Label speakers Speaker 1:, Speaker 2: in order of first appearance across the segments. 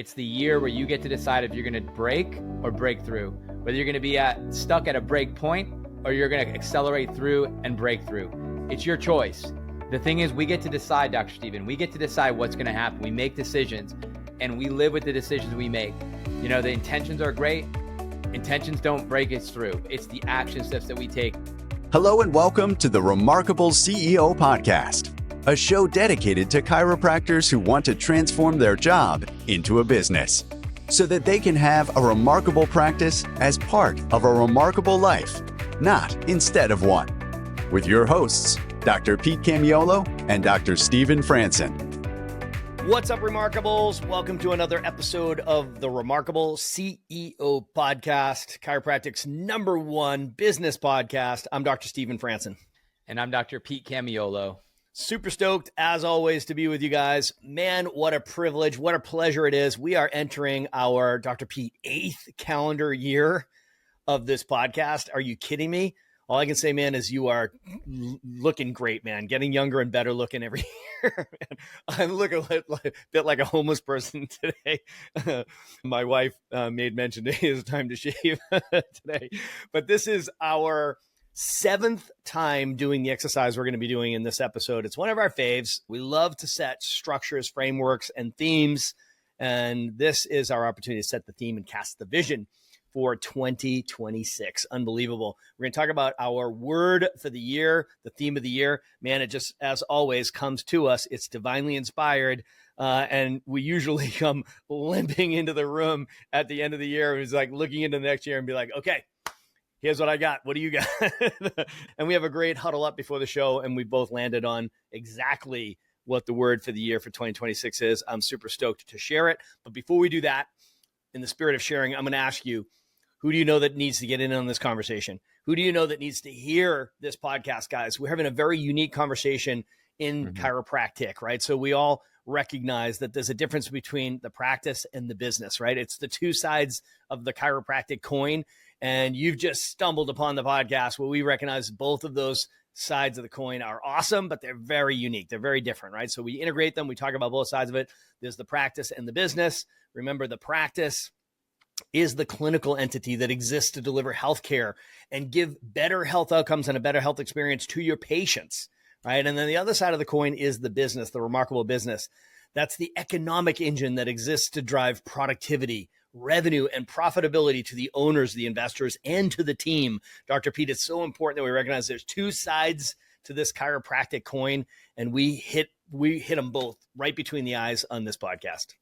Speaker 1: It's the year where you get to decide if you're going to break or break through, whether you're going to be stuck at a break point or you're going to accelerate through and break through. It's your choice. The thing is, we get to decide, Dr. Stephen. We get to decide what's going to happen. We make decisions and we live with the decisions we make. You know, the intentions are great. Intentions don't break us through. It's the action steps that we take.
Speaker 2: Hello and welcome to the Remarkable CEO Podcast, a show dedicated to chiropractors who want to transform their job into a business so that they can have a remarkable practice as part of a remarkable life, not instead of one. With your hosts, Dr. Pete Camiolo and Dr. Stephen Franson.
Speaker 3: What's up, Remarkables? Welcome to another episode of the Remarkable CEO Podcast, chiropractic's #1 business podcast. I'm Dr. Stephen Franson.
Speaker 1: And I'm Dr. Pete Camiolo.
Speaker 3: Super stoked, as always, to be with you guys. Man, what a privilege, what a pleasure it is. We are entering our, Dr. Pete, 8th calendar year of this podcast. Are you kidding me? All I can say, man, is you are looking great, man. Getting younger and better looking every year. I'm looking a bit like a homeless person today. My wife made mention today it's time to shave today. But this is our 7th time doing the exercise we're going to be doing in this episode. It's one of our faves. We love to set structures, frameworks, and themes. And this is our opportunity to set the theme and cast the vision for 2026. Unbelievable. We're going to talk about our word for the year, the theme of the year. Man, it just, as always, comes to us. It's divinely inspired. And we usually come limping into the room at the end of the year. It's like looking into the next year and be like, okay, here's what I got. What do you got? And we have a great huddle up before the show. And we both landed on exactly what the word for the year for 2026 is. I'm super stoked to share it. But before we do that, in the spirit of sharing, I'm going to ask you, who do you know that needs to get in on this conversation? Who do you know that needs to hear this podcast, guys? We're having a very unique conversation in chiropractic, right? So we all recognize that there's a difference between the practice and the business, right? It's the two sides of the chiropractic coin. And you've just stumbled upon the podcast where we recognize both of those sides of the coin are awesome, but they're very unique. They're very different, right? So we integrate them. We talk about both sides of it. There's the practice and the business. Remember, the practice is the clinical entity that exists to deliver healthcare and give better health outcomes and a better health experience to your patients, right? And then the other side of the coin is the business, the remarkable business. That's the economic engine that exists to drive productivity, revenue, and profitability to the owners, the investors, and to the team. Dr. Pete, it's so important that we recognize there's two sides to this chiropractic coin, and we hit them both right between the eyes on this podcast.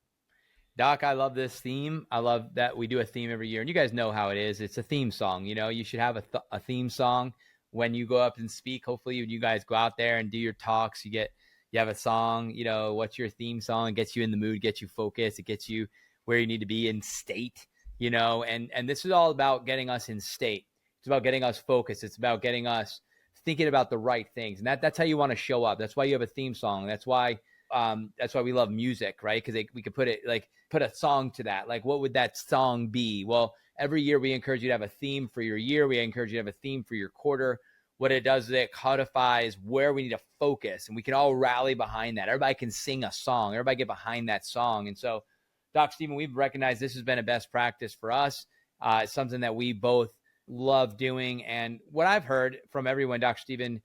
Speaker 1: Doc, I love this theme. I love that we do a theme every year. And you guys know how it is. It's a theme song. You know, you should have a theme song when you go up and speak. Hopefully, when you guys go out there and do your talks, you have a song. You know, what's your theme song? It gets you in the mood, gets you focused. It gets you where you need to be in state, you know. And this is all about getting us in state. It's about getting us focused. It's about getting us thinking about the right things. And that's how you want to show up. That's why you have a theme song. That's why we love music, right? Because we could put a song to that. Like, what would that song be? Well, every year we encourage you to have a theme for your year. We encourage you to have a theme for your quarter. What it does is it codifies where we need to focus, and we can all rally behind that. Everybody can sing a song. Everybody get behind that song. And so, Doc Stephen, we've recognized this has been a best practice for us. It's something that we both love doing. And what I've heard from everyone, Dr. Stephen,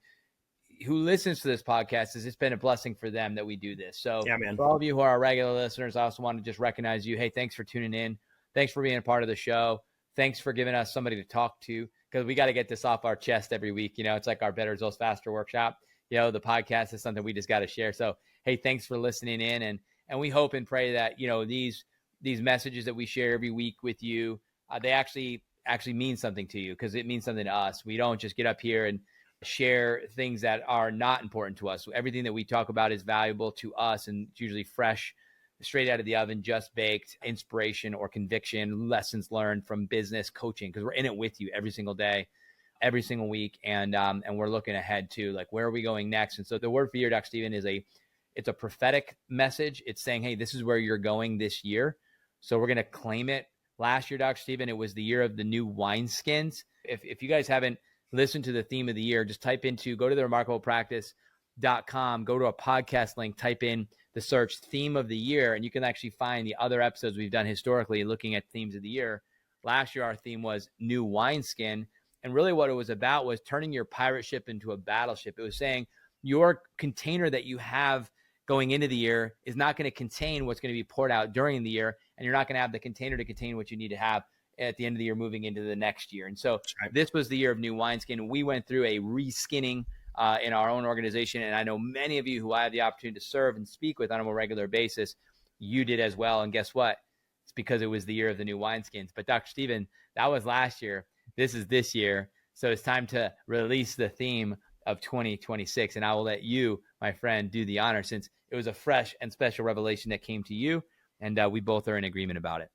Speaker 1: who listens to this podcast, is it's been a blessing for them that we do this. So yeah, man. For all of you who are regular listeners, I also want to just recognize you. Hey, thanks for tuning in. Thanks for being a part of the show. Thanks for giving us somebody to talk to, because we got to get this off our chest every week. You know, it's like our Better Results Faster workshop. You know, the podcast is something we just got to share. So, hey, thanks for listening in. And we hope and pray that, you know, these messages that we share every week with you, they actually mean something to you, because it means something to us. We don't just get up here and share things that are not important to us. Everything that we talk about is valuable to us, and it's usually fresh, straight out of the oven, just baked inspiration or conviction, lessons learned from business coaching, because we're in it with you every single day, every single week. And we're looking ahead to, like, where are we going next? And so the word for year, Dr. Stephen, it's a prophetic message. It's saying, hey, this is where you're going this year. So we're going to claim it. Last year, Dr. Stephen, it was the year of the new wineskins. If you guys haven't listen to the theme of the year, just go to the remarkablepractice.com, go to a podcast link, type in the search theme of the year, and you can actually find the other episodes we've done historically looking at themes of the year. Last year, our theme was new wineskin. And really what it was about was turning your pirate ship into a battleship. It was saying your container that you have going into the year is not going to contain what's going to be poured out during the year. And you're not going to have the container to contain what you need to have at the end of the year moving into the next year. And so this was the year of new wineskin. We went through a reskinning in our own organization. And I know many of you who I have the opportunity to serve and speak with on a more regular basis, you did as well. And guess what? It's because it was the year of the new wineskins. But Dr. Stephen, that was last year. This is this year. So it's time to release the theme of 2026. And I will let you, my friend, do the honor, since it was a fresh and special revelation that came to you. And we both are in agreement about it.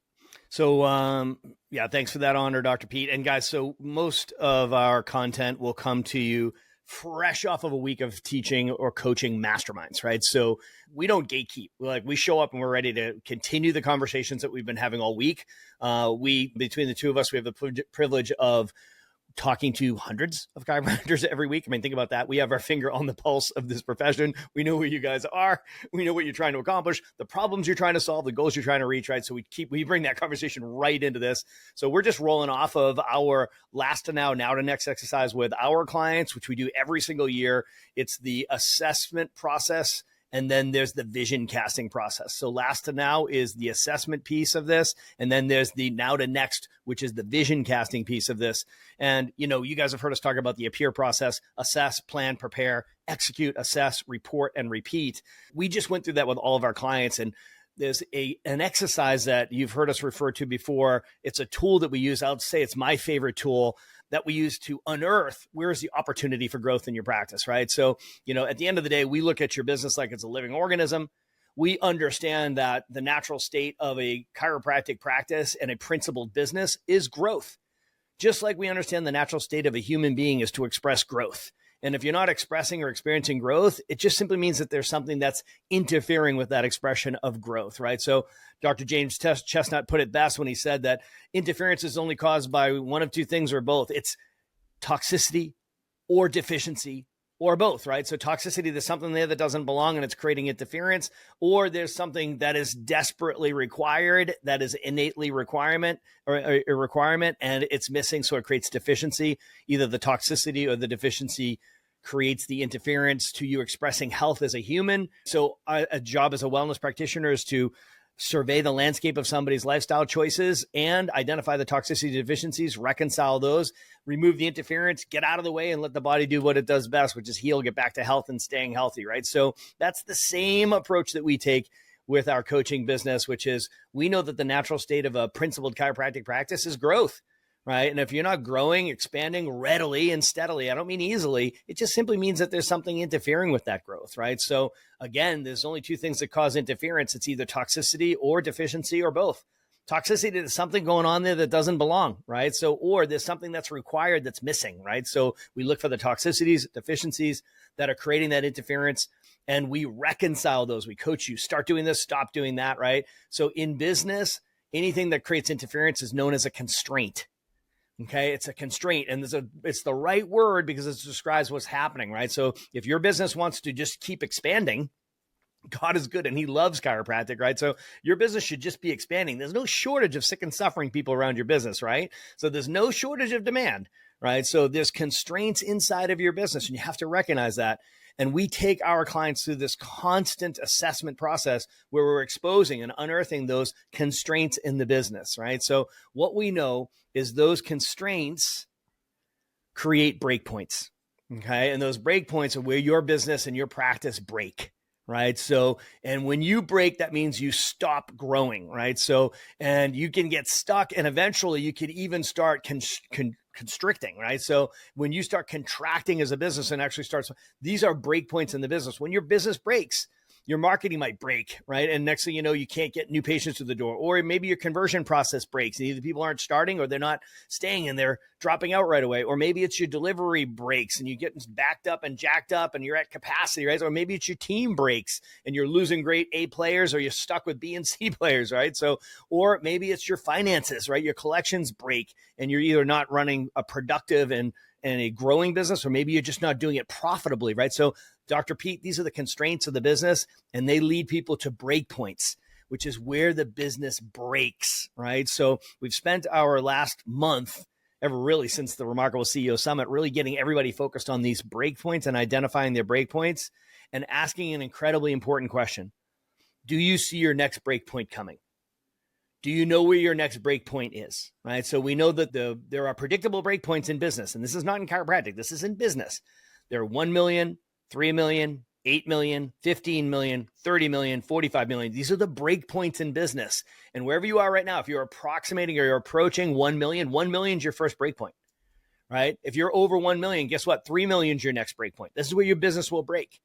Speaker 3: So, yeah, thanks for that honor, Dr. Pete. And guys, so most of our content will come to you fresh off of a week of teaching or coaching masterminds, right? So we don't gatekeep. We show up and we're ready to continue the conversations that we've been having all week. Between the two of us, we have the privilege of talking to hundreds of chiropractors every week. I mean, think about that. We have our finger on the pulse of this profession. We know who you guys are. We know what you're trying to accomplish, the problems you're trying to solve, the goals you're trying to reach, right? So we bring that conversation right into this. So we're just rolling off of our last to now to next exercise with our clients, which we do every single year. It's the assessment process. And then there's the vision casting process. So last to now is the assessment piece of this. And then there's the now to next, which is the vision casting piece of this. And, you guys have heard us talk about the APPEAR process: assess, plan, prepare, execute, assess, report, and repeat. We just went through that with all of our clients. And there's an exercise that you've heard us refer to before. It's a tool that we use. I would say it's my favorite tool that we use to unearth where's the opportunity for growth in your practice, right? So, at the end of the day, we look at your business like it's a living organism. We understand that the natural state of a chiropractic practice and a principled business is growth. Just like we understand the natural state of a human being is to express growth. And if you're not expressing or experiencing growth, it just simply means that there's something that's interfering with that expression of growth, right? So Dr. James Chestnut put it best when he said that interference is only caused by one of two things or both. It's toxicity or deficiency or both, right? So toxicity, there's something there that doesn't belong and it's creating interference, or there's something that is desperately required, that is innately requirement or a requirement, and it's missing. So it creates deficiency. Either the toxicity or the deficiency creates the interference to you expressing health as a human. So a job as a wellness practitioner is to survey the landscape of somebody's lifestyle choices and identify the toxicity deficiencies, reconcile those, remove the interference, get out of the way, and let the body do what it does best, which is heal, get back to health and staying healthy, right? So that's the same approach that we take with our coaching business, which is we know that the natural state of a principled chiropractic practice is growth, right? And if you're not growing, expanding readily and steadily, I don't mean easily, it just simply means that there's something interfering with that growth, right? So again, there's only two things that cause interference. It's either toxicity or deficiency or both. Toxicity is something going on there that doesn't belong, right? So, or there's something that's required that's missing, right? So we look for the toxicities, deficiencies that are creating that interference, and we reconcile those. We coach you, start doing this, stop doing that, right? So in business, anything that creates interference is known as a constraint. Okay, it's a constraint, and it's the right word because it describes what's happening, right? So if your business wants to just keep expanding, God is good and he loves chiropractic, right? So your business should just be expanding. There's no shortage of sick and suffering people around your business, right? So there's no shortage of demand, right? So there's constraints inside of your business and you have to recognize that. And we take our clients through this constant assessment process where we're exposing and unearthing those constraints in the business, right? So what we know is those constraints create breakpoints, okay? And those breakpoints are where your business and your practice break, right? So, and when you break, that means you stop growing, right? So, and you can get stuck and eventually you could even start constricting, right? So when you start contracting as a business and actually starts, these are breakpoints in the business. When your business breaks, your marketing might break, right? And next thing you know, you can't get new patients to the door, or maybe your conversion process breaks and either people aren't starting or they're not staying and they're dropping out right away. Or maybe it's your delivery breaks and you get backed up and jacked up and you're at capacity, right? Or maybe it's your team breaks and you're losing great A players or you're stuck with B and C players, right? So, or maybe it's your finances, right? Your collections break and you're either not running a productive and in a growing business, or maybe you're just not doing it profitably, right? So Dr. Pete, these are the constraints of the business, and they lead people to breakpoints, which is where the business breaks, right? So we've spent our last month, ever really since the Remarkable CEO Summit, really getting everybody focused on these breakpoints and identifying their breakpoints and asking an incredibly important question. Do you see your next breakpoint coming? Do you know where your next breakpoint is, right? So we know that there are predictable breakpoints in business, and this is not in chiropractic. This is in business. There are 1 million, 3 million, 8 million, 15 million, 30 million, 45 million. These are the breakpoints in business. And wherever you are right now, if you're approximating or you're approaching 1 million, 1 million is your first breakpoint, right? If you're over 1 million, guess what? 3 million is your next breakpoint. This is where your business will break.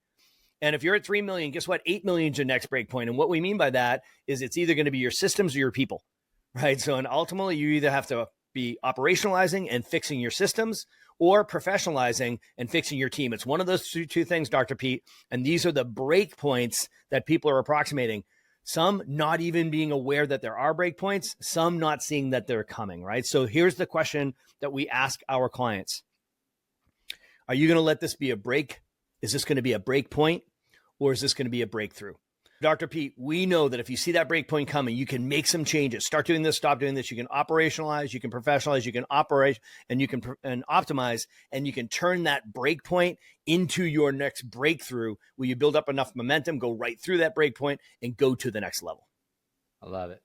Speaker 3: And if you're at 3 million, guess what? 8 million is your next breakpoint. And what we mean by that is it's either going to be your systems or your people, right? So, and ultimately you either have to be operationalizing and fixing your systems, or professionalizing and fixing your team. It's one of those two things, Dr. Pete. And these are the breakpoints that people are approximating. Some not even being aware that there are breakpoints, some not seeing that they're coming, right? So here's the question that we ask our clients. Are you going to let this be a break? Is this going to be a break point, or is this going to be a breakthrough? Dr. Pete, we know that if you see that break point coming, you can make some changes. Start doing this, stop doing this. You can operationalize, you can professionalize, you can operate, and you can optimize, and you can turn that break point into your next breakthrough, where you build up enough momentum, go right through that break point, and go to the next level.
Speaker 1: I love it.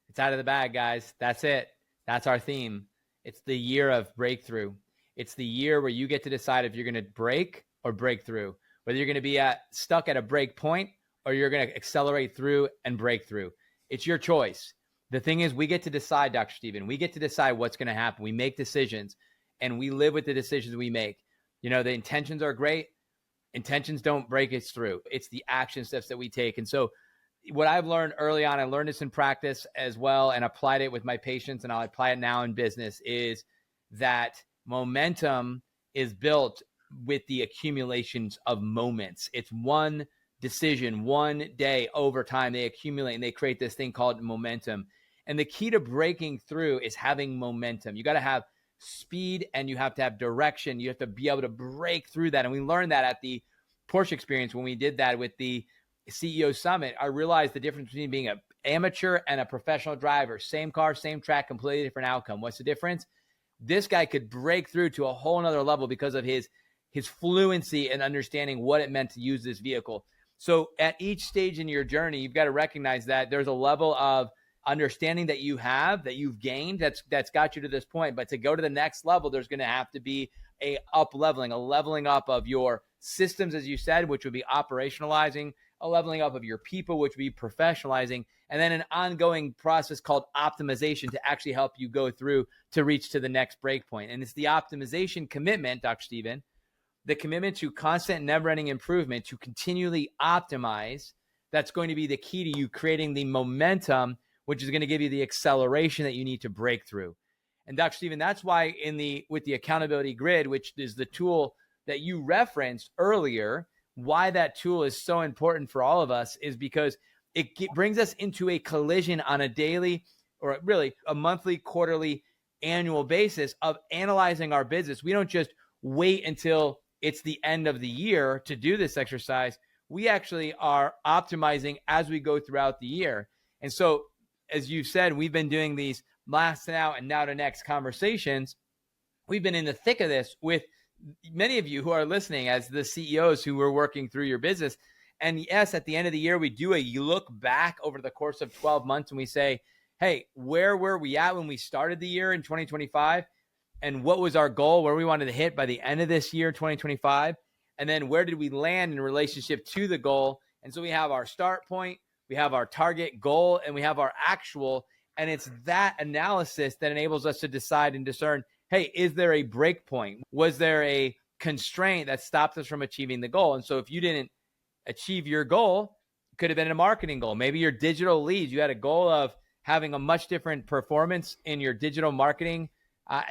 Speaker 1: It's out of the bag, guys. That's it. That's our theme. It's the year of breakthrough. It's the year where you get to decide if you're going to break or break through, whether you're going to be stuck at a break point or you're going to accelerate through and break through. It's your choice. The thing is, we get to decide, Dr. Stephen. We get to decide what's going to happen. We make decisions, and we live with the decisions we make. You know, the intentions are great. Intentions don't break us through. It's the action steps that we take. And so what I've learned early on, I learned this in practice as well and applied it with my patients, and I'll apply it now in business, is that momentum is built with the accumulations of moments. It's one decision, one day over time, they accumulate and they create this thing called momentum. And the key to breaking through is having momentum. You got to have speed and you have to have direction. You have to be able to break through that. And we learned that at the Porsche experience when we did that with the CEO Summit. I realized the difference between being an amateur and a professional driver. Same car, same track, completely different outcome. What's the difference? This guy could break through to a whole nother level because of his fluency and understanding what it meant to use this vehicle. So at each stage in your journey, you've got to recognize that there's a level of understanding that you have, that you've gained, that's got you to this point. But to go to the next level, there's going to have to be a leveling up of your systems, as you said, which would be operationalizing, a leveling up of your people, which would be professionalizing, and then an ongoing process called optimization to actually help you go through to reach to the next breakpoint. And it's the optimization commitment, Dr. Stephen, the commitment to constant, never-ending improvement, to continually optimize, that's going to be the key to you creating the momentum, which is going to give you the acceleration that you need to break through. And Dr. Stephen, that's why with the accountability grid, which is the tool that you referenced earlier, why that tool is so important for all of us is because it brings us into a collision on a daily, or really a monthly, quarterly, annual basis of analyzing our business. We don't just wait until it's the end of the year to do this exercise. We actually are optimizing as we go throughout the year. And so, as you said, we've been doing these last now and now to next conversations. We've been in the thick of this with many of you who are listening as the CEOs who were working through your business. And yes, at the end of the year, we do a look back over the course of 12 months and we say, hey, where were we at when we started the year in 2025? And what was our goal, where we wanted to hit by the end of this year, 2025? And then where did we land in relationship to the goal? And so we have our start point, we have our target goal, and we have our actual. And it's that analysis that enables us to decide and discern, hey, is there a break point? Was there a constraint that stopped us from achieving the goal? And so if you didn't achieve your goal, it could have been a marketing goal. Maybe your digital leads, you had a goal of having a much different performance in your digital marketing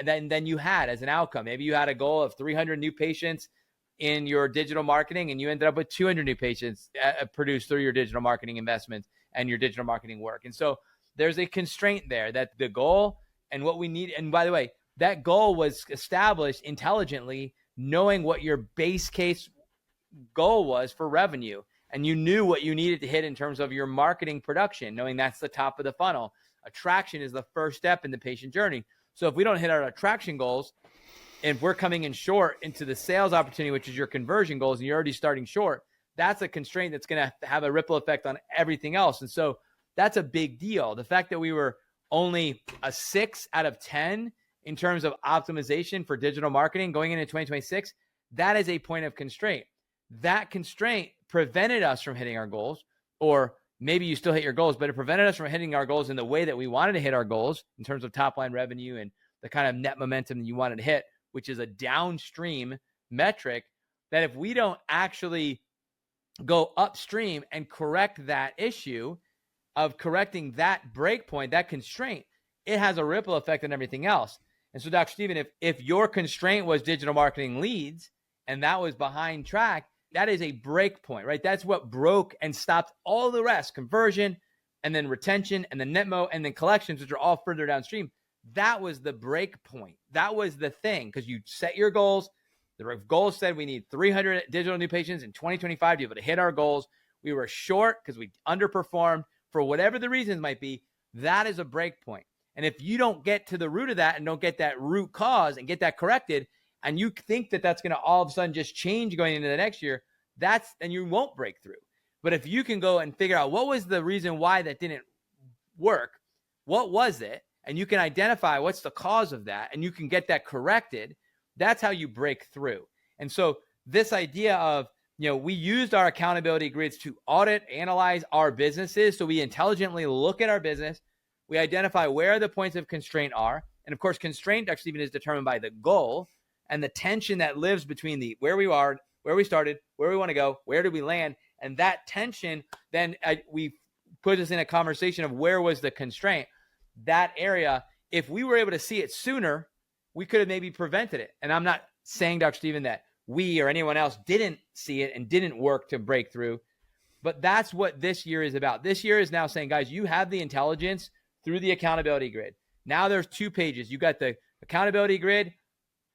Speaker 1: than you had as an outcome. Maybe you had a goal of 300 new patients in your digital marketing and you ended up with 200 new patients produced through your digital marketing investments and your digital marketing work. And so there's a constraint there that the goal and what we need, and by the way, that goal was established intelligently, knowing what your base case goal was for revenue. And you knew what you needed to hit in terms of your marketing production, knowing that's the top of the funnel. Attraction is the first step in the patient journey. So if we don't hit our attraction goals, and if we're coming in short into the sales opportunity, which is your conversion goals, and you're already starting short, that's a constraint that's going to have a ripple effect on everything else. And so that's a big deal. The fact that we were only a 6 out of 10 in terms of optimization for digital marketing going into 2026, that is a point of constraint. That constraint prevented us from hitting our goals, or maybe you still hit your goals, but it prevented us from hitting our goals in the way that we wanted to hit our goals in terms of top line revenue and the kind of net momentum that you wanted to hit, which is a downstream metric that if we don't actually go upstream and correct that issue of correcting that breakpoint, that constraint, it has a ripple effect on everything else. And so, Dr. Stephen, if your constraint was digital marketing leads and that was behind track, that is a break point, right? That's what broke and stopped all the rest, conversion and then retention and then netmo and then collections, which are all further downstream. That was the break point. That was the thing, because you set your goals. The goals said we need 300 digital new patients in 2025 to be able to hit our goals. We were short because we underperformed for whatever the reasons might be. That is a break point. And if you don't get to the root of that and don't get that root cause and get that corrected, and you think that that's going to all of a sudden just change going into the next year, then you won't break through. But if you can go and figure out what was the reason why that didn't work, what was it, and you can identify what's the cause of that, and you can get that corrected, that's how you break through. And so this idea of, we used our accountability grids to audit, analyze our businesses. So we intelligently look at our business. We identify where the points of constraint are. And of course, constraint actually even is determined by the goal and the tension that lives between where we are, where we started, where we want to go, where did we land. And that tension, then we put us in a conversation of where was the constraint. That area, if we were able to see it sooner, we could have maybe prevented it. And I'm not saying, Dr. Stephen, that we or anyone else didn't see it and didn't work to break through, but that's what this year is about. This year is now saying, guys, you have the intelligence through the accountability grid. Now there's 2 pages. You got the accountability grid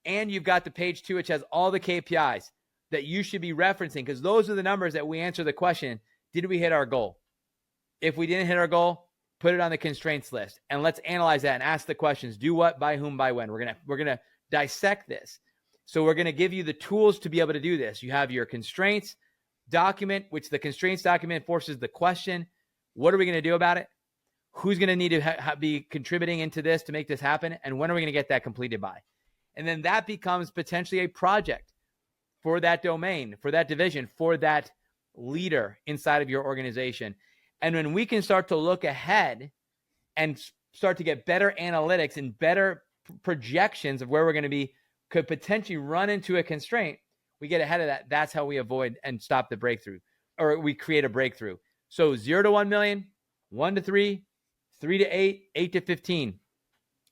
Speaker 1: and you've got the page 2, which has all the KPIs that you should be referencing, because those are the numbers that we answer the question, did we hit our goal? If we didn't hit our goal, put it on the constraints list, and let's analyze that and ask the questions. Do what, by whom, by when. We're gonna dissect this. So we're gonna give you the tools to be able to do this. You have your constraints document, which the constraints document forces the question, what are we gonna do about it? Who's gonna need to be contributing into this to make this happen? And when are we gonna get that completed by? And then that becomes potentially a project for that domain, for that division, for that leader inside of your organization. And when we can start to look ahead and start to get better analytics and better projections of where we're going to be, could potentially run into a constraint, we get ahead of that. That's how we avoid and stop the breakthrough, or we create a breakthrough. So 0 to 1 million, 1 to 3, 3 to 8, 8 to 15.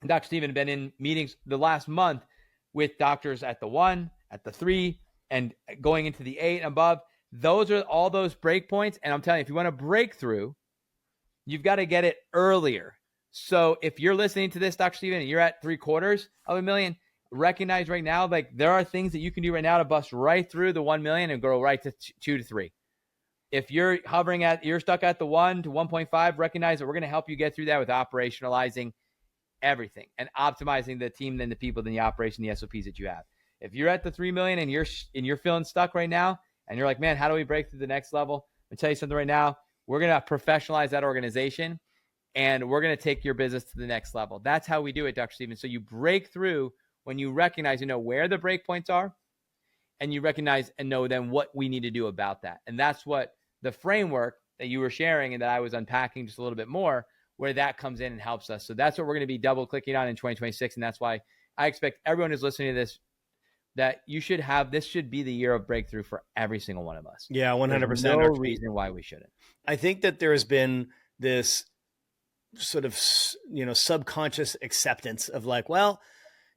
Speaker 1: Dr. Stephen been in meetings the last month with doctors at the 1, at the 3, and going into the 8 and above. Those are all those breakpoints. And I'm telling you, if you want to break through, you've got to get it earlier. So if you're listening to this, Dr. Stephen, and you're at 750,000, recognize right now, like, there are things that you can do right now to bust right through the 1 million and go right to 2 to 3. If you're you're stuck at the 1 to 1.5, recognize that we're going to help you get through that with operationalizing everything and optimizing the team and the people in the operation, the SOPs that you have. If you're at the 3 million and you're feeling stuck right now, and you're like, man, how do we break through the next level? I'll tell you something right now. We're going to professionalize that organization, and we're going to take your business to the next level. That's how we do it, Dr. Stephen. So you break through when you recognize, where the breakpoints are, and you recognize and know then what we need to do about that. And that's what the framework that you were sharing and that I was unpacking just a little bit more, where that comes in and helps us. So that's what we're going to be double clicking on in 2026. And that's why I expect everyone who's listening to this, that this should be the year of breakthrough for every single one of us.
Speaker 3: Yeah, 100%.
Speaker 1: There's no reason why we shouldn't.
Speaker 3: I think that there has been this sort of, subconscious acceptance of like, well,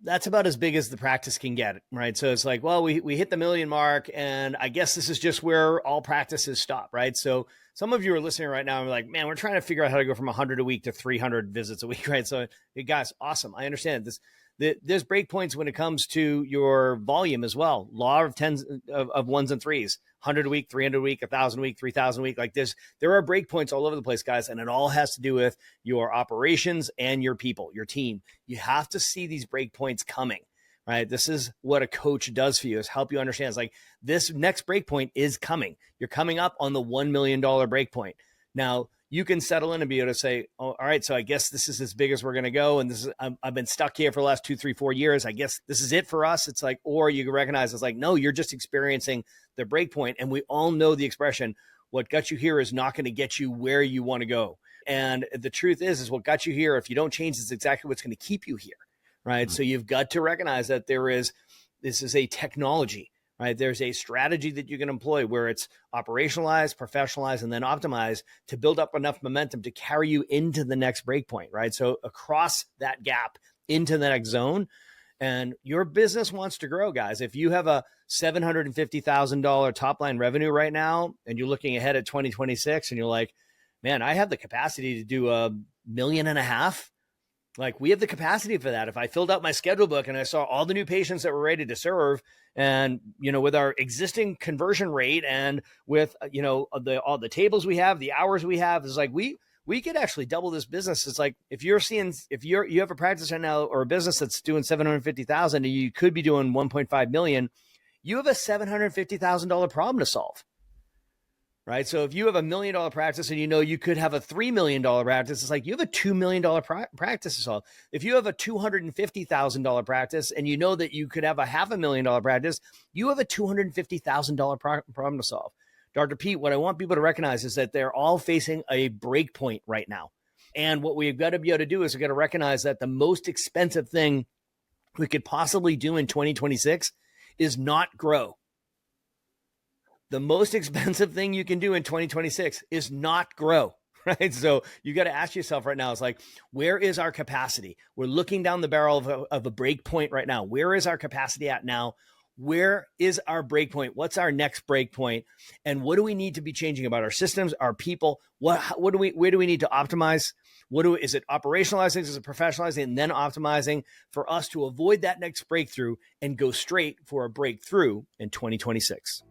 Speaker 3: that's about as big as the practice can get, right? So it's like, well, we hit the 1 million mark, and I guess this is just where all practices stop, right? So some of you are listening right now and like, man, we're trying to figure out how to go from 100 a week to 300 visits a week, right? So hey, guys, awesome. I understand this. There's breakpoints when it comes to your volume as well. Law of tens of ones and threes, 100 a week, 300 a week, 1,000 a week, 3,000 a week. Like there are breakpoints all over the place, guys. And it all has to do with your operations and your people, your team. You have to see these breakpoints coming, right? This is what a coach does for you, is help you understand. It's like this next breakpoint is coming. You're coming up on the $1 million breakpoint. Now, you can settle in and be able to say, oh, all right, so I guess this is as big as we're going to go. And this is, I've been stuck here for the last 2, 3, 4 years. I guess this is it for us. It's like, or you can recognize it's like, no, you're just experiencing the break point. And we all know the expression, what got you here is not going to get you where you want to go. And the truth is what got you here, if you don't change, is exactly what's going to keep you here, right? Mm-hmm. So you've got to recognize that this is a technology. Right? There's a strategy that you can employ where it's operationalize, professionalize, and then optimize to build up enough momentum to carry you into the next breakpoint, right? So across that gap into the next zone, and your business wants to grow, guys. If you have a $750,000 top line revenue right now, and you're looking ahead at 2026, and you're like, man, I have the capacity to do $1.5 million. Like, we have the capacity for that. If I filled out my schedule book and I saw all the new patients that were ready to serve, and, with our existing conversion rate and with, all the tables we have, the hours we have, is like, we could actually double this business. It's like, if you have a practice right now or a business that's doing 750,000 and you could be doing 1.5 million, you have a $750,000 problem to solve. Right. So if you have $1 million practice and you could have a $3 million practice, it's like you have a $2 million practice to solve. If you have a $250,000 practice and you know that you could have a $500,000 practice, you have a $250,000 problem to solve. Dr. Pete, what I want people to recognize is that they're all facing a break point right now. And what we've got to be able to do is we've got to recognize that the most expensive thing we could possibly do in 2026 is not grow. The most expensive thing you can do in 2026 is not grow, right? So you got to ask yourself right now, it's like, where is our capacity? We're looking down the barrel of a break point right now. Where is our capacity at now? Where is our break point? What's our next break point? And what do we need to be changing about our systems, our people? Where do we need to optimize? Is it operationalizing? Is it professionalizing and then optimizing for us to avoid that next breakthrough and go straight for a breakthrough in 2026?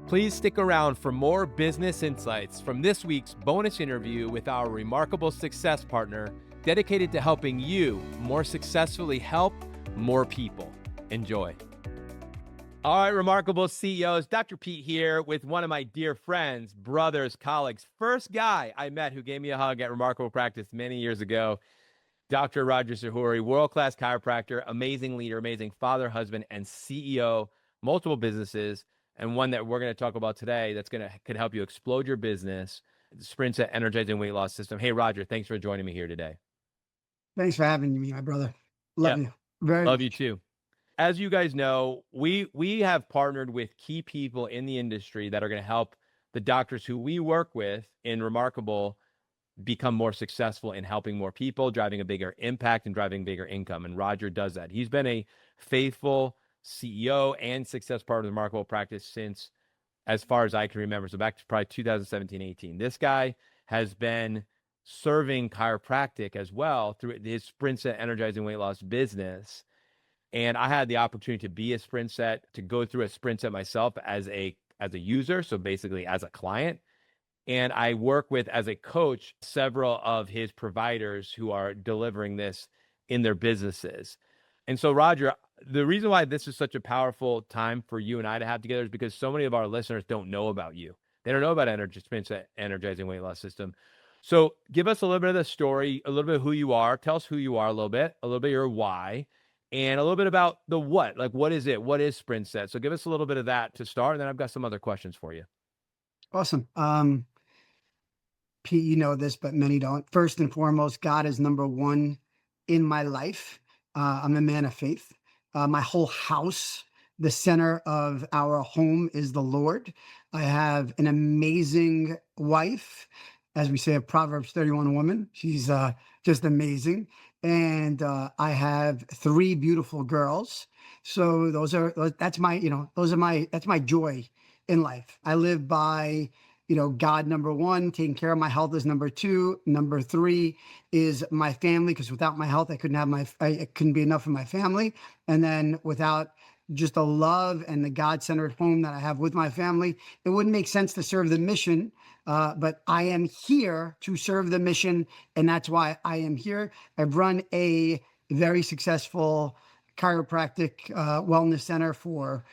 Speaker 1: Please stick around for more business insights from this week's bonus interview with our remarkable success partner dedicated to helping you more successfully help more people. Enjoy. All right, remarkable CEOs, Dr. Pete here with one of my dear friends, brothers, colleagues, first guy I met who gave me a hug at Remarkable Practice many years ago, Dr. Roger Sahoury, world-class chiropractor, amazing leader, amazing father, husband, and CEO, multiple businesses, and one that we're going to talk about today that's could help you explode your business, the SprintSet energizing weight loss system. Hey, Roger, thanks for joining me here today.
Speaker 4: Thanks for having me, my brother. Love you.
Speaker 1: Love you too. As you guys know, we have partnered with key people in the industry that are going to help the doctors who we work with in Remarkable become more successful in helping more people, driving a bigger impact and driving bigger income. And Roger does that. He's been a faithful CEO and success part of the Remarkable practice since, as far as I can remember, so back to probably 2017, 18. This guy has been serving chiropractic as well through his SprintSet energizing weight loss business. And I had the opportunity to be a SprintSet, to go through a SprintSet myself as a user, so basically as a client. And I work with, as a coach, several of his providers who are delivering this in their businesses. And so, Roger, the reason why this is such a powerful time for you and I to have together is because so many of our listeners don't know about you. They don't know about SprintSet energizing weight loss system. So give us a little bit of the story, a little bit of who you are. Tell us who you are a little bit your why, and a little bit about the what. Like, what is it? What is SprintSet? So give us a little bit of that to start, and then I've got some other questions for you.
Speaker 4: Awesome. Pete, you know this, but many don't. First and foremost, God is number one in my life. I'm a man of faith. My whole house, the center of our home, is the Lord. I have an amazing wife, as we say, a Proverbs 31 woman. She's just amazing. And I have 3 beautiful girls. So that's my joy in life. I live by God, number one, taking care of my health is number two. Number three is my family, because without my health, I couldn't be enough for my family. And then without just the love and the God-centered home that I have with my family, it wouldn't make sense to serve the mission. But I am here to serve the mission, and that's why I am here. I've run a very successful chiropractic wellness center for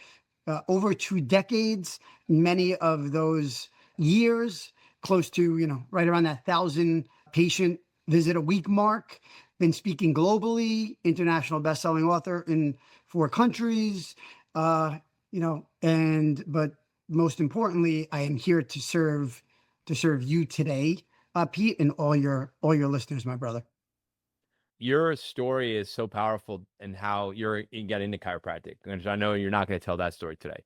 Speaker 4: over 2 decades. Many of those years, close to, right around that 1,000 patient visit a week mark. Been speaking globally, international best-selling author in 4 countries, but most importantly, I am here to serve you today, Pete, and all your listeners, my brother.
Speaker 1: Your story is so powerful and how you got into chiropractic. And I know you're not going to tell that story today,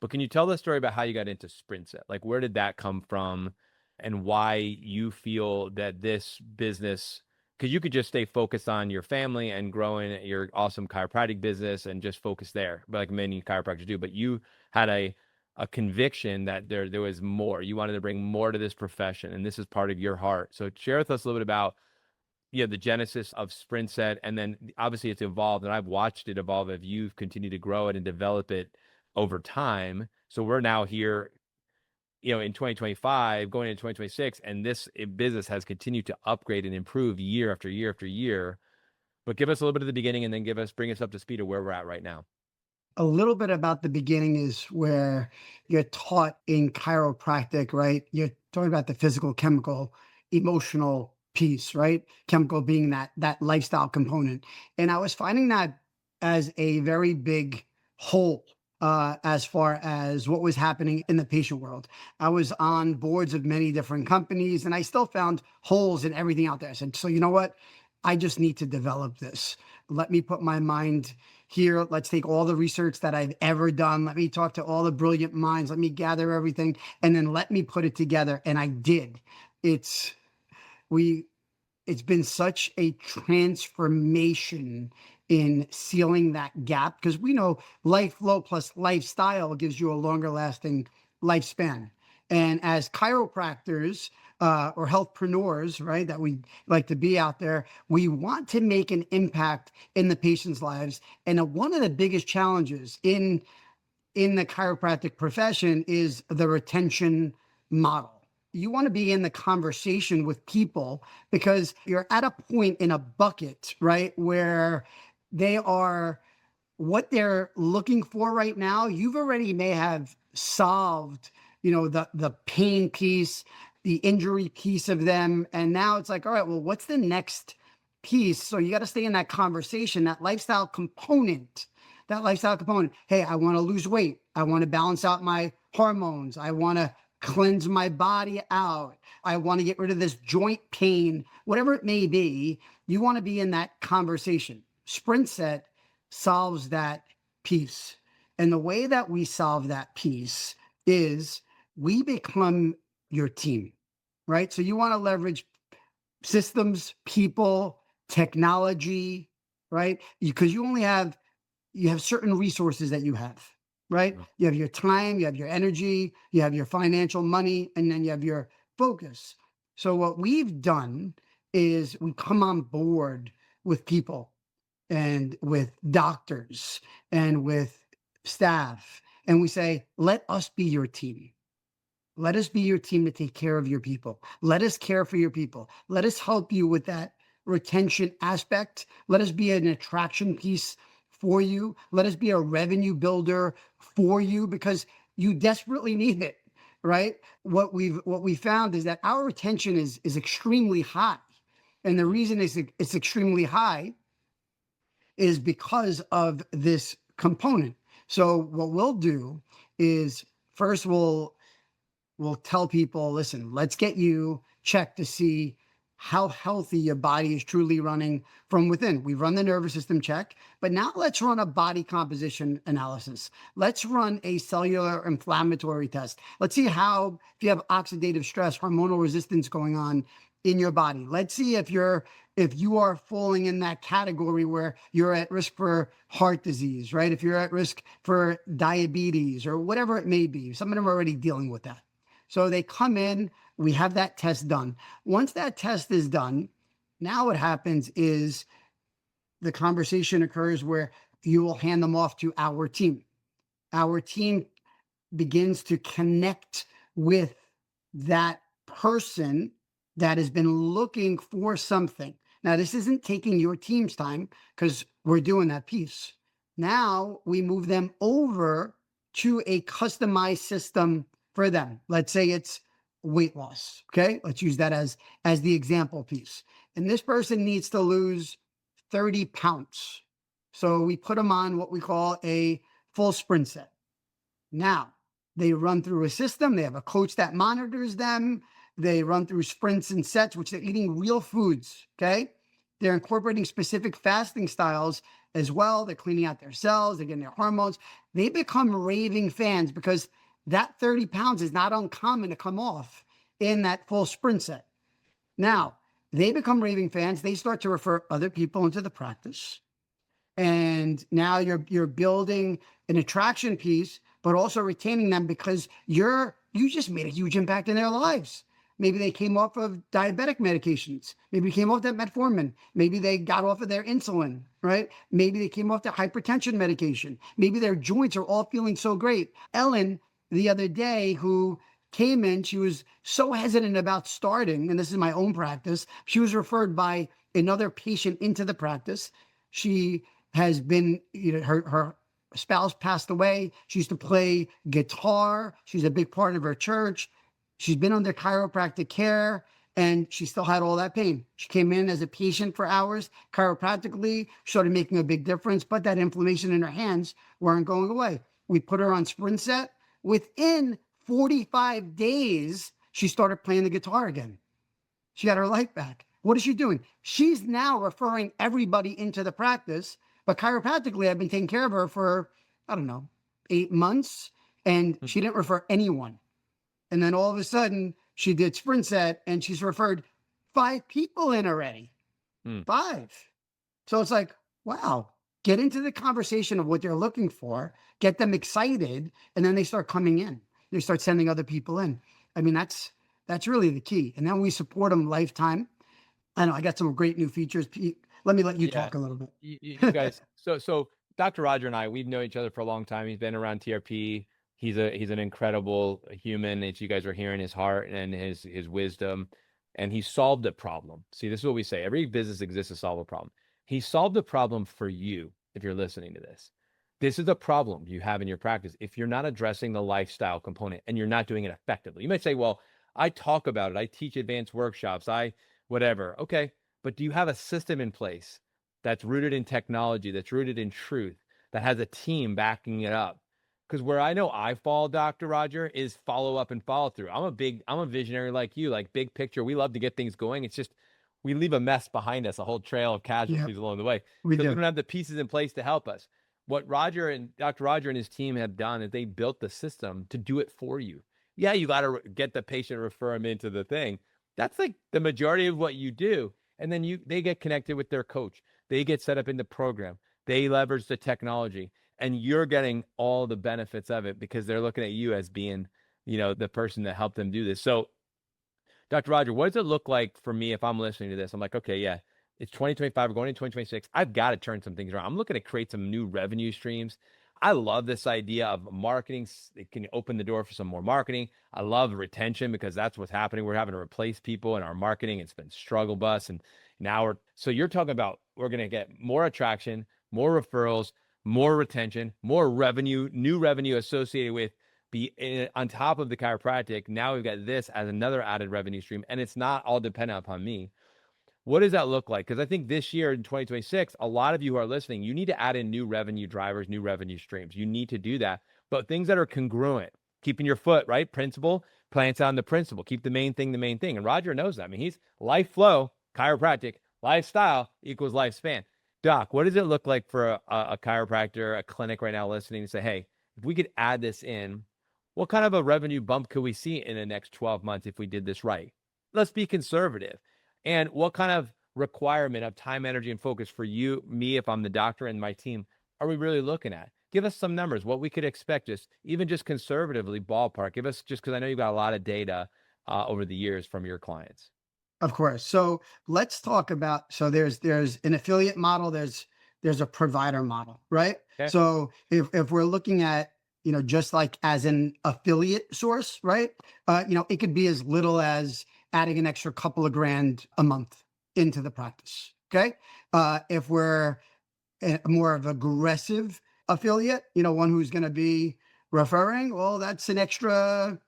Speaker 1: but can you tell the story about how you got into SprintSet? Like, where did that come from and why you feel that this business, because you could just stay focused on your family and growing your awesome chiropractic business and just focus there, but like many chiropractors do, but you had a conviction that there was more. You wanted to bring more to this profession, and this is part of your heart. So share with us a little bit about the genesis of SprintSet, and then obviously it's evolved, and I've watched it evolve as you've continued to grow it and develop it over time. So we're now here, in 2025, going into 2026, and this business has continued to upgrade and improve year after year after year. But give us a little bit of the beginning, and then bring us up to speed of where we're at right now.
Speaker 4: A little bit about the beginning is where you're taught in chiropractic, right? You're talking about the physical, chemical, emotional piece, right? Chemical being that lifestyle component. And I was finding that as a very big hole as far as what was happening in the patient world. I was on boards of many different companies, and I still found holes in everything out there. I said, so you know what? I just need to develop this. Let me put my mind here. Let's take all the research that I've ever done. Let me talk to all the brilliant minds. Let me gather everything, and then let me put it together. And I did. It's been such a transformation in sealing that gap, because we know life flow plus lifestyle gives you a longer lasting lifespan. And as chiropractors or healthpreneurs, right, that we like to be out there, we want to make an impact in the patient's lives. And one of the biggest challenges in the chiropractic profession is the retention model. You want to be in the conversation with people because you're at a point in a bucket, right, where they are what they're looking for right now. You've already may have solved, the pain piece, the injury piece of them. And now it's like, all right, well, what's the next piece? So you got to stay in that conversation, that lifestyle component. Hey, I want to lose weight. I want to balance out my hormones. I want to cleanse my body out. I want to get rid of this joint pain, whatever it may be. You want to be in that conversation. SprintSet solves that piece. And the way that we solve that piece is we become your team, right? So you want to leverage systems, people, technology, right? Because you have certain resources that you have, right? You have your time, you have your energy, you have your financial money, and then you have your focus. So what we've done is we come on board with people and with doctors and with staff, and we say, let us be your team. Let us be your team to take care of your people. Let us care for your people. Let us help you with that retention aspect. Let us be an attraction piece for you. Let us be a revenue builder for you, because you desperately need it, right? What we found is that our retention is extremely high. And the reason it's extremely high is because of this component. So what we'll do is first we'll tell people, listen, let's get you checked to see how healthy your body is truly running from within. We've run the nervous system check, but now let's run a body composition analysis. Let's run a cellular inflammatory test. Let's see if you have oxidative stress, hormonal resistance going on in your body. Let's see if you are falling in that category where you're at risk for heart disease, right? If you're at risk for diabetes or whatever it may be. Some of them are already dealing with that. So they come in, we have that test done. Once that test is done, now what happens is the conversation occurs where you will hand them off to our team. Our team begins to connect with that person that has been looking for something. Now, this isn't taking your team's time because we're doing that piece. Now we move them over to a customized system for them. Let's say it's weight loss. Okay. Let's use that as the example piece. And this person needs to lose 30 pounds. So we put them on what we call a full SprintSet. Now they run through a system. They have a coach that monitors them. They run through sprints and sets, which they're eating real foods. Okay. They're incorporating specific fasting styles as well. They're cleaning out their cells. They're getting their hormones. They become raving fans because that 30 pounds is not uncommon to come off in that full SprintSet. Now, they become raving fans. They start to refer other people into the practice. And now you're building an attraction piece, but also retaining them because you just made a huge impact in their lives. Maybe they came off of diabetic medications. Maybe they came off that metformin. Maybe they got off of their insulin, right? Maybe they came off their hypertension medication. Maybe their joints are all feeling so great. Ellen, the other day, who came in, she was so hesitant about starting, and this is my own practice. She was referred by another patient into the practice. She has been, her spouse passed away. She used to play guitar. She's a big part of her church. She's been under chiropractic care, and she still had all that pain. She came in as a patient for hours, chiropractically, started making a big difference, but that inflammation in her hands weren't going away. We put her on SprintSet. Within 45 days, she started playing the guitar again. She got her life back. What is she doing? She's now referring everybody into the practice, but chiropractically, I've been taking care of her for, 8 months, and she didn't refer anyone. And then all of a sudden, she did SprintSet, and she's referred 5 people in already. 5. So it's like, wow, get into the conversation of what they're looking for, get them excited, and then they start coming in. They start sending other people in. I mean, that's really the key. And then we support them lifetime. I know I got some great new features. Pete, let you talk a little bit.
Speaker 1: You guys, so Dr. Roger and I, we've known each other for a long time. He's been around TRP. He's an incredible human. As you guys are hearing his heart and his wisdom, and he solved a problem. See, this is what we say. Every business exists to solve a problem. He solved a problem for you. If you're listening to this, this is a problem you have in your practice. If you're not addressing the lifestyle component and you're not doing it effectively, you might say, well, I talk about it. I teach advanced workshops. Whatever. Okay. But do you have a system in place that's rooted in technology, that's rooted in truth, that has a team backing it up? Because where I know I fall, Dr. Roger, is follow up and follow through. I'm a visionary like you, like big picture. We love to get things going. It's just, we leave a mess behind us, a whole trail of casualties along the way. We don't have the pieces in place to help us. What Dr. Roger and his team have done is they built the system to do it for you. Yeah, you got to get the patient, refer them into the thing. That's like the majority of what you do. And then they get connected with their coach. They get set up in the program. They leverage the technology. And you're getting all the benefits of it because they're looking at you as being, the person that helped them do this. So, Dr. Roger, what does it look like for me if I'm listening to this? I'm like, okay, yeah, it's 2025. We're going into 2026. I've got to turn some things around. I'm looking to create some new revenue streams. I love this idea of marketing. It can open the door for some more marketing. I love retention because that's what's happening. We're having to replace people in our marketing. It's been struggle bus. And now so you're talking about we're going to get more attraction, more referrals, more retention, more revenue, new revenue associated with on top of the chiropractic. Now we've got this as another added revenue stream, and it's not all dependent upon me. What does that look like? Because I think this year in 2026, a lot of you who are listening, you need to add in new revenue drivers, new revenue streams. You need to do that, but things that are congruent, keeping your foot, right? Principle, plants on the principle, keep the main thing. And Roger knows that. I mean, he's life flow, chiropractic, lifestyle equals lifespan. Doc, what does it look like for a chiropractor, a clinic right now listening to say, hey, if we could add this in, what kind of a revenue bump could we see in the next 12 months if we did this right? Let's be conservative. And what kind of requirement of time, energy, and focus for you, me, if I'm the doctor and my team, are we really looking at? give us some numbers, what we could expect, just conservatively ballpark. Give us, just because I know you've got a lot of data over the years from your clients.
Speaker 4: Of course. So let's talk about, so there's an affiliate model, there's a provider model, right?
Speaker 1: Okay.
Speaker 4: So if we're looking at, just like as an affiliate source, right? It could be as little as adding an extra couple of grand a month into the practice. Okay. If we're a more of aggressive affiliate, one who's going to be referring, well, that's an extra,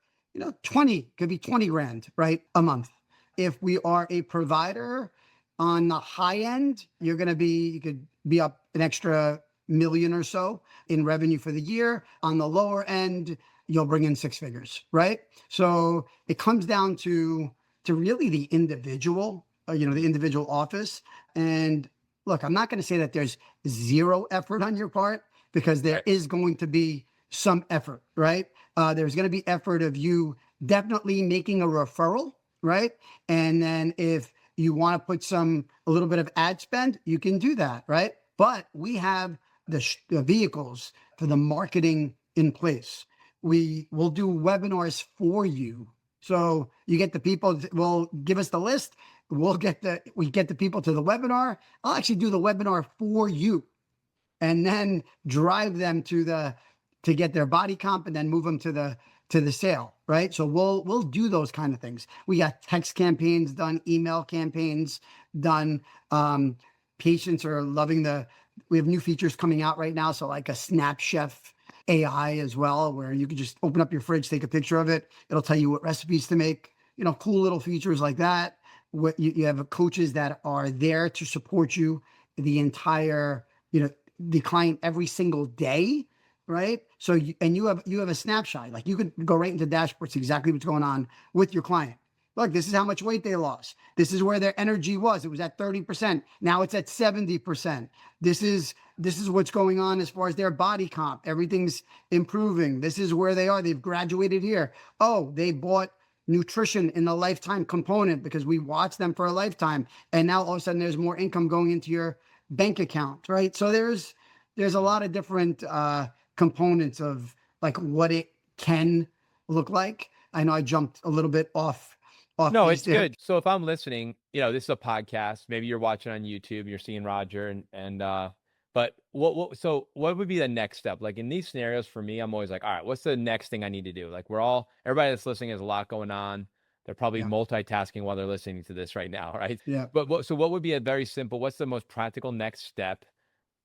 Speaker 4: 20, could be 20 grand, right? A month. If we are a provider on the high end, you could be up an extra million or so in revenue for the year. On the lower end, you'll bring in six figures, right? So it comes down to really the individual, the individual office. And look, I'm not going to say that there's zero effort on your part, because there is going to be some effort, right? There's going to be effort of you definitely making a referral, right? And then if you want to put a little bit of ad spend, you can do that, right? But we have the vehicles for the marketing in place. We will do webinars for you. So you get the people, will give us the list. We get the people to the webinar. I'll actually do the webinar for you, and then drive them to get their body comp, and then move them to the sale, right? So we'll do those kind of things. We got text campaigns done, email campaigns done. Patients are loving we have new features coming out right now. So like a Snap Chef AI as well, where you can just open up your fridge, take a picture of it. It'll tell you what recipes to make, cool little features like that. What you have coaches that are there to support you the entire, the client every single day, right? So you have a snapshot, like you could go right into dashboards, exactly what's going on with your client. Look, this is how much weight they lost. This is where their energy was. It was at 30%. Now it's at 70%. This is what's going on as far as their body comp. Everything's improving. This is where they are. They've graduated here. Oh, they bought nutrition in the lifetime component because we watched them for a lifetime. And now all of a sudden there's more income going into your bank account, right? So there's a lot of different components of like what it can look like. I know I jumped a little bit off.
Speaker 1: No, it's good. So if I'm listening, this is a podcast, maybe you're watching on YouTube, you're seeing Roger but so what would be the next step? Like in these scenarios for me, I'm always like, all right, what's the next thing I need to do? Like everybody that's listening has a lot going on. They're probably multitasking while they're listening to this right now, right?
Speaker 4: Yeah.
Speaker 1: But what would be a very simple, what's the most practical next step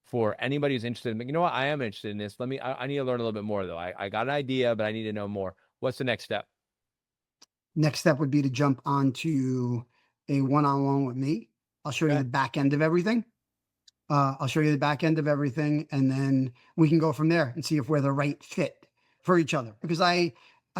Speaker 1: for anybody who's interested in, what, I am interested in this. I need to learn a little bit more though. I got an idea, but I need to know more. What's the next step?
Speaker 4: Next step would be to jump onto a one-on-one with me. I'll show you the back end of everything. And then we can go from there and see if we're the right fit for each other. Because I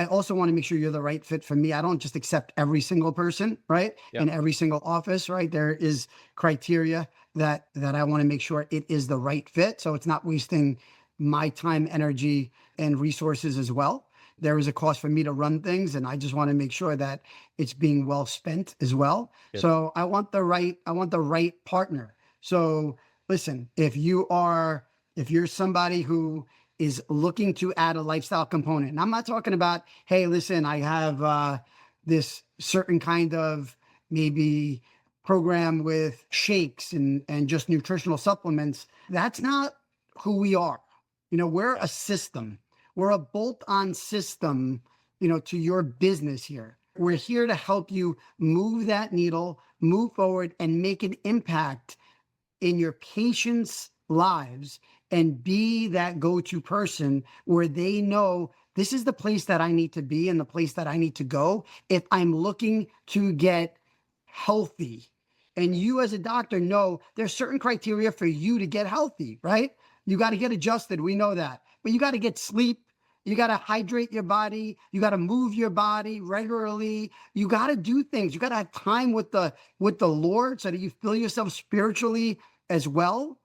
Speaker 4: also want to make sure you're the right fit for me. I don't just accept every single person, right?
Speaker 1: Yep.
Speaker 4: In every single office, right? There is criteria that I want to make sure it is the right fit. So it's not wasting my time, energy, and resources as well. There is a cost for me to run things, and I just want to make sure that it's being well spent as well. Yes. So I want the right partner. So listen, if you're somebody who is looking to add a lifestyle component, and I'm not talking about, hey, listen, I have this certain kind of maybe program with shakes and just nutritional supplements. That's not who we are. We're a system. We're a bolt-on system, to your business here. We're here to help you move that needle, move forward, and make an impact in your patients' lives, and be that go-to person where they know this is the place that I need to be and the place that I need to go if I'm looking to get healthy. And you as a doctor know there's certain criteria for you to get healthy, right? You got to get adjusted. We know that. But you got to get sleep. You got to hydrate your body. You got to move your body regularly. You got to do things. You got to have time with the Lord so that you feel yourself spiritually as well.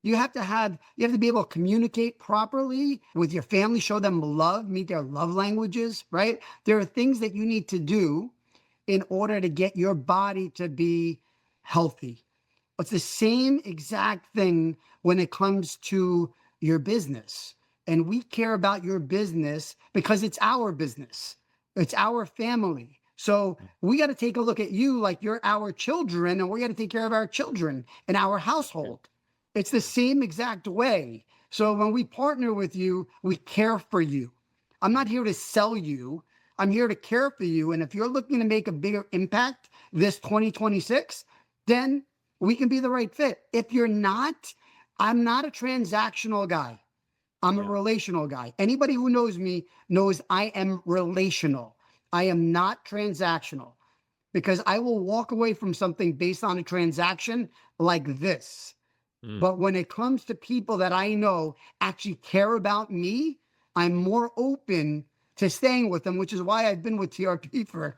Speaker 4: You have to be able to communicate properly with your family, show them love, meet their love languages, right? There are things that you need to do in order to get your body to be healthy. It's the same exact thing when it comes to your business. And we care about your business because it's our business. It's our family. So we got to take a look at you like you're our children, and we got to take care of our children and our household. It's the same exact way. So when we partner with you, we care for you. I'm not here to sell you. I'm here to care for you. And if you're looking to make a bigger impact this 2026, then we can be the right fit. If you're not, I'm not a transactional guy. I'm a relational guy. Anybody who knows me knows I am relational. I am not transactional, because I will walk away from something based on a transaction like this. But when it comes to people that I know actually care about me, I'm more open to staying with them, which is why I've been with TRP for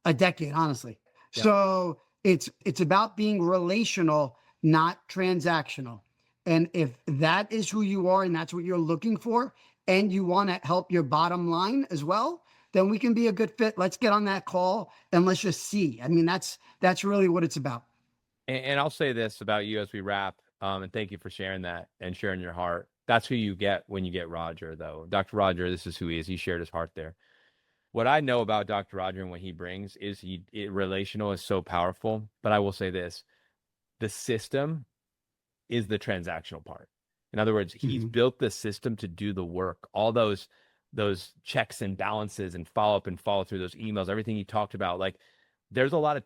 Speaker 4: a decade, honestly. Yeah. So it's about being relational, not transactional. And if that is who you are and that's what you're looking for, and you want to help your bottom line as well, then we can be a good fit. Let's get on that call and let's just see. I mean, that's really what it's about.
Speaker 1: And I'll say this about you as we wrap, and thank you for sharing that and sharing your heart. That's who you get when you get Roger, though. Dr. Roger, this is who he is. He shared his heart there. What I know about Dr. Roger and what he brings is relational is so powerful. But I will say this, the system is the transactional part. In other words, he's built the system to do the work. All those checks and balances and follow up and follow through, those emails, everything he talked about, like that's a lot of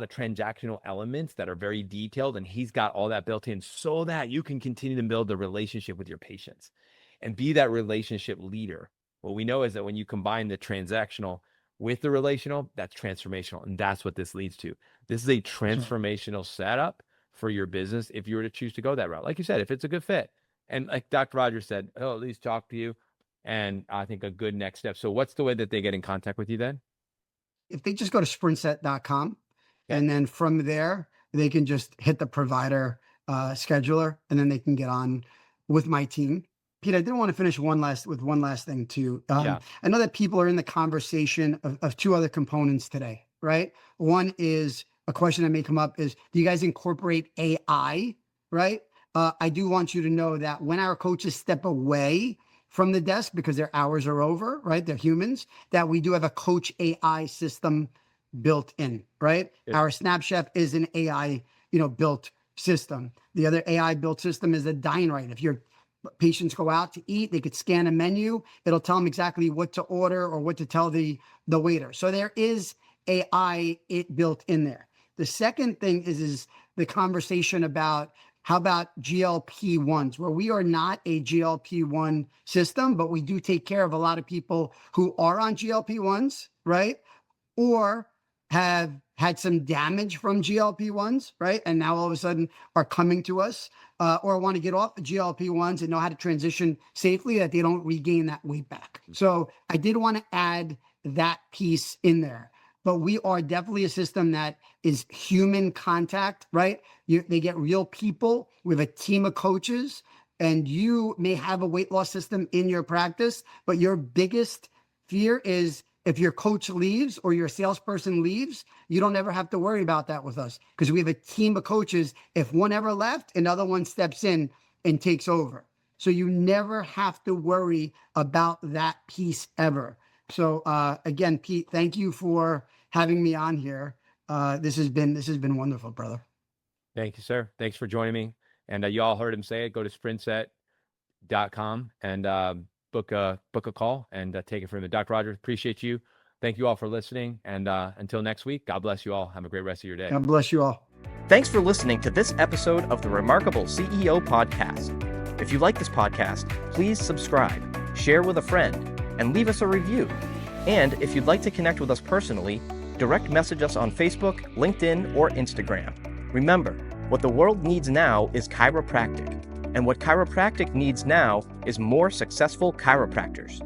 Speaker 1: transactional elements that are very detailed, and he's got all that built in so that you can continue to build the relationship with your patients and be that relationship leader. What we know is that when you combine the transactional with the relational, that's transformational. And that's what this leads to. This is a transformational setup for your business if you were to choose to go that route. Like you said, if it's a good fit. And like Dr. Rogers said, he'll at least talk to you. And I think a good next step. So what's the way that they get in contact with you then?
Speaker 4: If they just go to SprintSet.com, and then from there, they can just hit the provider scheduler, and then they can get on with my team. Pete, I did want to finish one last thing too. I know that people are in the conversation of two other components today, right? One is a question that may come up is, do you guys incorporate AI, right? I do want you to know that when our coaches step away from the desk because their hours are over, right? They're humans, that we do have a coach AI system built in, right? Our Snap Chef is an AI, built system. The other AI built system is a Dine Right. If your patients go out to eat, they could scan a menu. It'll tell them exactly what to order or what to tell the waiter. So there is AI built in there. The second thing is the conversation about how about GLP-1s, where we are not a GLP-1 system, but we do take care of a lot of people who are on GLP-1s, right? Or have had some damage from GLP-1s, right? And now all of a sudden are coming to us or want to get off the GLP-1s and know how to transition safely, that they don't regain that weight back. So I did want to add that piece in there. But we are definitely a system that is human contact, right? They get real people with a team of coaches, and you may have a weight loss system in your practice, but your biggest fear is if your coach leaves or your salesperson leaves, you don't ever have to worry about that with us, because we have a team of coaches. If one ever left, another one steps in and takes over. So you never have to worry about that piece ever. So again, Pete, thank you for having me on here. This has been wonderful, brother.
Speaker 1: Thank you, sir. Thanks for joining me. And you all heard him say it. Go to SprintSet.com and book a call and take it from him. Dr. Rogers, appreciate you. Thank you all for listening. And until next week, God bless you all. Have a great rest of your day.
Speaker 4: God bless you all.
Speaker 5: Thanks for listening to this episode of the Remarkable CEO Podcast. If you like this podcast, please subscribe, share with a friend, and leave us a review. And if you'd like to connect with us personally, direct message us on Facebook, LinkedIn, or Instagram. Remember, what the world needs now is chiropractic, and what chiropractic needs now is more successful chiropractors.